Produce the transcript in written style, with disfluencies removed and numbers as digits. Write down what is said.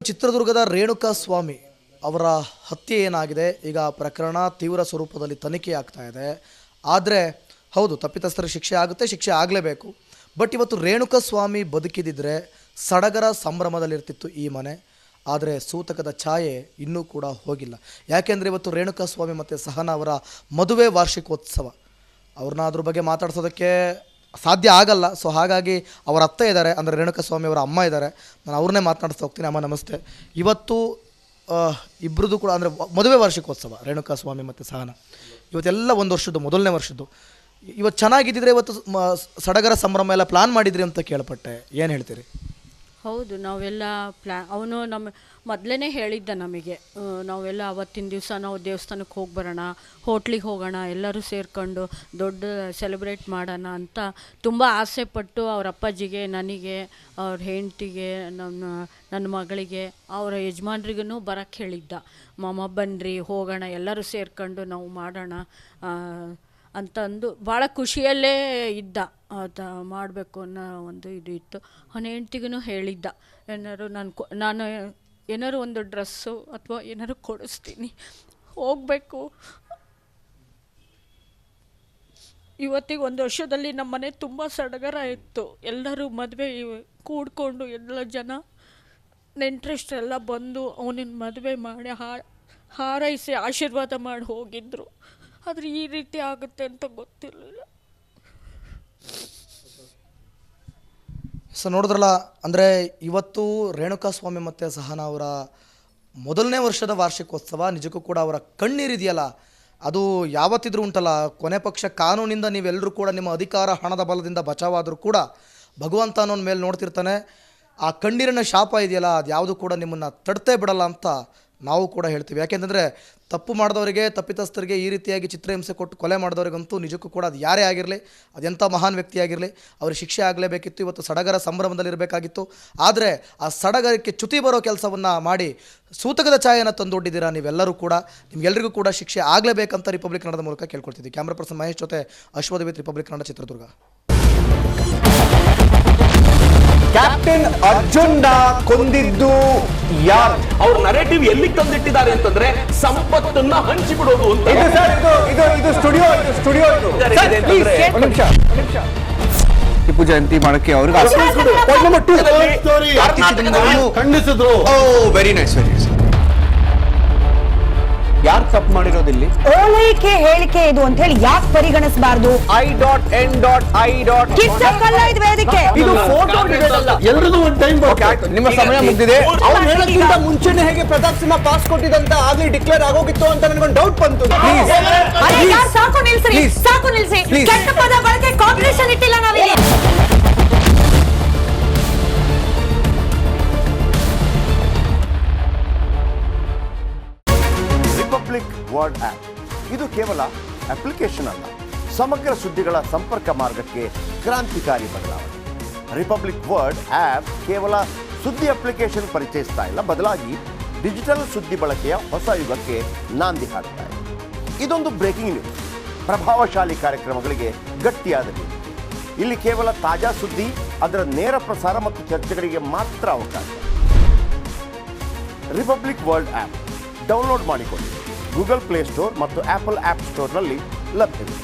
ಚಿತ್ರದುರ್ಗದ ರೇಣುಕಾ ಸ್ವಾಮಿ ಅವರ ಹತ್ಯೆ ಏನಾಗಿದೆ, ಈಗ ಪ್ರಕರಣ ತೀವ್ರ ಸ್ವರೂಪದಲ್ಲಿ ತನಿಖೆ ಆಗ್ತಾ ಇದೆ. ಆದರೆ ಹೌದು, ತಪ್ಪಿತಸ್ಥರ ಶಿಕ್ಷೆ ಆಗುತ್ತೆ, ಶಿಕ್ಷೆ ಆಗಲೇಬೇಕು. ಬಟ್ ಇವತ್ತು ರೇಣುಕಾ ಸ್ವಾಮಿ ಬದುಕಿದಿದ್ರೆ ಸಡಗರ ಸಂಭ್ರಮದಲ್ಲಿರ್ತಿತ್ತು ಈ ಮನೆ. ಆದರೆ ಸೂತಕದ ಛಾಯೆ ಇನ್ನೂ ಕೂಡ ಹೋಗಿಲ್ಲ. ಯಾಕೆಂದರೆ ಇವತ್ತು ರೇಣುಕಾ ಸ್ವಾಮಿ ಮತ್ತು ಸಹನಾ ಅವರ ಮದುವೆ ವಾರ್ಷಿಕೋತ್ಸವ. ಅವ್ರನ್ನ ಅದ್ರ ಬಗ್ಗೆ ಮಾತಾಡ್ಸೋದಕ್ಕೆ ಸಾಧ್ಯ ಆಗಲ್ಲ. ಸೊ ಹಾಗಾಗಿ ಅವರ ಅತ್ತೆ ಇದ್ದಾರೆ, ಅಂದರೆ ರೇಣುಕಾ ಸ್ವಾಮಿ ಅವರ ಅಮ್ಮ ಇದ್ದಾರೆ. ನಾನು ಅವ್ರನ್ನೇ ಮಾತನಾಡಿಸ್ತಾ ಹೋಗ್ತೀನಿ. ಅಮ್ಮ ನಮಸ್ತೆ. ಇವತ್ತು ಇಬ್ಬರದು ಕೂಡ ಅಂದರೆ ಮದುವೆ ವಾರ್ಷಿಕೋತ್ಸವ ರೇಣುಕಾ ಸ್ವಾಮಿ ಮತ್ತು ಸಹನಾ. ಇವತ್ತೆಲ್ಲ ಒಂದು ವರ್ಷದ್ದು, ಮೊದಲನೇ ವರ್ಷದ್ದು. ಇವತ್ತು ಚೆನ್ನಾಗಿದ್ದಿದ್ರೆ ಇವತ್ತು ಸಡಗರ ಸಂಭ್ರಮ ಎಲ್ಲ ಪ್ಲಾನ್ ಮಾಡಿದ್ರಿ ಅಂತ ಕೇಳ್ಪಟ್ಟೆ, ಏನು ಹೇಳ್ತೀರಿ? ಹೌದು, ನಾವೆಲ್ಲ ಅವನು ನಮ್ಮ ಮೊದಲೇ ಹೇಳಿದ್ದ ನಮಗೆ, ನಾವೆಲ್ಲ ಅವತ್ತಿನ ದಿವಸ ನಾವು ದೇವಸ್ಥಾನಕ್ಕೆ ಹೋಗಿ ಬರೋಣ, ಹೋಟ್ಲಿಗೆ ಹೋಗೋಣ, ಎಲ್ಲರೂ ಸೇರ್ಕೊಂಡು ದೊಡ್ಡ ಸೆಲೆಬ್ರೇಟ್ ಮಾಡೋಣ ಅಂತ ತುಂಬ ಆಸೆಪಟ್ಟು ಅವ್ರ ಅಪ್ಪಾಜಿಗೆ, ನನಗೆ, ಅವ್ರ ಹೆಂಡತಿಗೆ, ನನ್ನ ಮಗಳಿಗೆ, ಅವರ ಯಜಮಾನ್ರಿಗೂ ಬರೋಕ್ಕೆ ಹೇಳಿದ್ದ. ಮಾಮ ಬನ್ನಿರಿ ಹೋಗೋಣ, ಎಲ್ಲರೂ ಸೇರ್ಕೊಂಡು ನಾವು ಮಾಡೋಣ ಅಂತಂದು ಭಾಳ ಖುಷಿಯಲ್ಲೇ ಇದ್ದ. ಅದು ಮಾಡಬೇಕು ಅನ್ನೋ ಒಂದು ಇದು ಇತ್ತು. ಅವನ ಹೆಂಡ್ತಿಗೂ ಹೇಳಿದ್ದ, ನಾನು ಏನಾರು ಒಂದು ಡ್ರೆಸ್ಸು ಅಥವಾ ಏನಾರು ಕೊಡಿಸ್ತೀನಿ, ಹೋಗಬೇಕು. ಇವತ್ತಿಗೆ ಒಂದು ವರ್ಷದಲ್ಲಿ ನಮ್ಮ ಮನೆ ತುಂಬ ಸಡಗರ ಇತ್ತು. ಎಲ್ಲರೂ ಮದುವೆ ಕೂಡ್ಕೊಂಡು ಎಲ್ಲ ಜನ ನೆಂಟರಿಷ್ಟರೆಲ್ಲ ಬಂದು ಅವನಿನ ಮದುವೆ ಮಾಡಿ ಹಾರೈಸಿ ಆಶೀರ್ವಾದ ಮಾಡಿ ಹೋಗಿದ್ರು. ಆದರೆ ಈ ರೀತಿ ಆಗುತ್ತೆ ಅಂತ ಗೊತ್ತಿರಲಿಲ್ಲ. ಸೊ ನೋಡಿದ್ರಲ್ಲ, ಅಂದರೆ ಇವತ್ತು ರೇಣುಕಾ ಸ್ವಾಮಿ ಮತ್ತು ಸಹನಾ ಅವರ ಮೊದಲನೇ ವರ್ಷದ ವಾರ್ಷಿಕೋತ್ಸವ. ನಿಜಕ್ಕೂ ಕೂಡ ಅವರ ಕಣ್ಣೀರಿದೆಯಲ್ಲ, ಅದು ಯಾವತ್ತಿದ್ರೂ ಉಂಟಲ್ಲ. ಕೊನೆ ಪಕ್ಷ ಕಾನೂನಿಂದ ನೀವೆಲ್ಲರೂ ಕೂಡ ನಿಮ್ಮ ಅಧಿಕಾರ ಹಣದ ಬಲದಿಂದ ಬಚಾವಾದರೂ ಕೂಡ ಭಗವಂತ ಅನ್ನೋನ ಮೇಲೆ ನೋಡ್ತಿರ್ತಾನೆ. ಆ ಕಣ್ಣೀರಿನ ಶಾಪ ಇದೆಯಲ್ಲ, ಅದು ಯಾವುದು ಕೂಡ ನಿಮ್ಮನ್ನು ತಡ್ತೇ ಬಿಡಲ್ಲ ಅಂತ ನಾವು ಕೂಡ ಹೇಳ್ತೀವಿ. ಯಾಕೆಂತಂದರೆ ತಪ್ಪು ಮಾಡಿದವರಿಗೆ, ತಪ್ಪಿತಸ್ಥರಿಗೆ ಈ ರೀತಿಯಾಗಿ ಚಿತ್ರಹಿಂಸೆ ಕೊಟ್ಟು ಕೊಲೆ ಮಾಡಿದವರಿಗಂತೂ ನಿಜಕ್ಕೂ ಕೂಡ ಅದು ಯಾರೇ ಆಗಿರಲಿ, ಅದೆಂಥ ಮಹಾನ್ ವ್ಯಕ್ತಿ ಆಗಿರಲಿ, ಅವ್ರಿಗೆ ಶಿಕ್ಷೆ ಆಗಲೇಬೇಕಿತ್ತು. ಇವತ್ತು ಸಡಗರ ಸಂಭ್ರಮದಲ್ಲಿರಬೇಕಾಗಿತ್ತು. ಆದರೆ ಆ ಸಡಗರಕ್ಕೆ ಚ್ಯುತಿ ಬರೋ ಕೆಲಸವನ್ನು ಮಾಡಿ ಸೂತಕದ ಛಾಯೆಯನ್ನು ತಂದೊಡ್ಡಿದ್ದೀರಾ ನೀವೆಲ್ಲರೂ ಕೂಡ. ನಿಮಗೆಲ್ಲರಿಗೂ ಕೂಡ ಶಿಕ್ಷೆ ಆಗಲೇಬೇಕಂತ ರಿಪಬ್ಲಿಕ್ ಕನ್ನಡದ ಮೂಲಕ ಕೇಳ್ಕೊಳ್ತಿದ್ದೀವಿ. ಕ್ಯಾಮ್ರಾ ಪರ್ಸನ್ ಮಹೇಶ್ ಜೊತೆ Ashwath with Republic Kannada, Chitradurga. Captain Arjun ಕೊಂದಿದ್ದು ಯಾರು? ಅವ್ರ ನರೇಟಿವ್ ಎಲ್ಲಿ ತಂದಿಟ್ಟಿದ್ದಾರೆ ಅಂತಂದ್ರೆ ಸಂಪತ್ತನ್ನ ಹಂಚಿಬಿಡೋದು ಅಂತ. ಇದು ಸ್ಟುಡಿಯೋ ಟಿಪ್ಪು ಜಯಂತಿ ಮಾಡಕ್ಕೆ ಅವ್ರಿಗೆ ಖಂಡಿಸಿದ್ರು. Very nice, very nice. ಯಾರು ತಪ್ಪು ಮಾಡಿರೋದಿಲ್ಲಿ? ಓಲೈಕೆ ಹೇಳಿಕೆ ಇದು ಅಂತ ಹೇಳಿ ಯಾಕೆ ಪರಿಗಣಿಸಬಾರದು? I.N.I. ವೇದಿಕೆ ಇದು ಫೋಟೋ ಎಲ್ಲರದು ಒಂದು ಟೈಮ್. ನಿಮ್ಮ ಸಮಯ ಮುಗಿದಿದೆ. ಅವ್ರು ಹೇಳೋಕ್ಕಿಂತ ಮುಂಚೆನೆ ಹೇಗೆ ಪ್ರತಾಪ್ ಸಿಂಹ ಪಾಸ್ ಕೊಟ್ಟಿದಂತ ಆಗ್ಲಿ ಡಿಕ್ಲೇರ್ ಆಗೋಗಿತ್ತು ಅಂತ ನನಗೊಂದು ಡೌಟ್ ಬಂತು. ಸಾಕು ನಿಲ್ಸಿ, ಸಾಕು ನಿಲ್ಸಿ. ಕೆಟ್ಟ ಪದ ಬಳಕೆ ಕಾಂಬಿನೇಷನ್ ಇಟ್ಟಿಲ್ಲ ನಾವಿಲ್ಲಿ. ರಿಪಬ್ಲಿಕ್ ವರ್ಡ್ ಆಪ್ ಇದು ಕೇವಲ ಅಪ್ಲಿಕೇಶನ್ ಅಲ್ಲ, ಸಮಗ್ರ ಸುದ್ದಿಗಳ ಸಂಪರ್ಕ ಮಾರ್ಗಕ್ಕೆ ಕ್ರಾಂತಿಕಾರಿ ಬದಲಾವಣೆ. ರಿಪಬ್ಲಿಕ್ ವರ್ಡ್ ಆಪ್ ಕೇವಲ ಸುದ್ದಿ ಅಪ್ಲಿಕೇಶನ್ ಪರಿಚಯಿಸ್ತಾ ಇಲ್ಲ, ಬದಲಾಗಿ ಡಿಜಿಟಲ್ ಸುದ್ದಿ ಬಳಕೆಯ ಹೊಸ ಯುಗಕ್ಕೆ ನಾಂದಿ ಹಾಡ್ತಾ ಇದೆ. ಇದೊಂದು ಬ್ರೇಕಿಂಗ್ ನ್ಯೂಸ್, ಪ್ರಭಾವಶಾಲಿ ಕಾರ್ಯಕ್ರಮಗಳಿಗೆ ಗಟ್ಟಿಯಾದ ನ್ಯೂಸ್. ಇಲ್ಲಿ ಕೇವಲ ತಾಜಾ ಸುದ್ದಿ, ಅದರ ನೇರ ಪ್ರಸಾರ ಮತ್ತು ಚರ್ಚೆಗಳಿಗೆ ಮಾತ್ರ ಅವಕಾಶ. ರಿಪಬ್ಲಿಕ್ ವರ್ಲ್ಡ್ ಆಪ್ ಡೌನ್ಲೋಡ್ ಮಾಡಿಕೊಳ್ಳಿ. ಗೂಗಲ್ ಪ್ಲೇ ಸ್ಟೋರ್ ಮತ್ತು ಆಪಲ್ ಆಪ್ ಸ್ಟೋರ್ನಲ್ಲಿ ಲಭ್ಯವಿದೆ.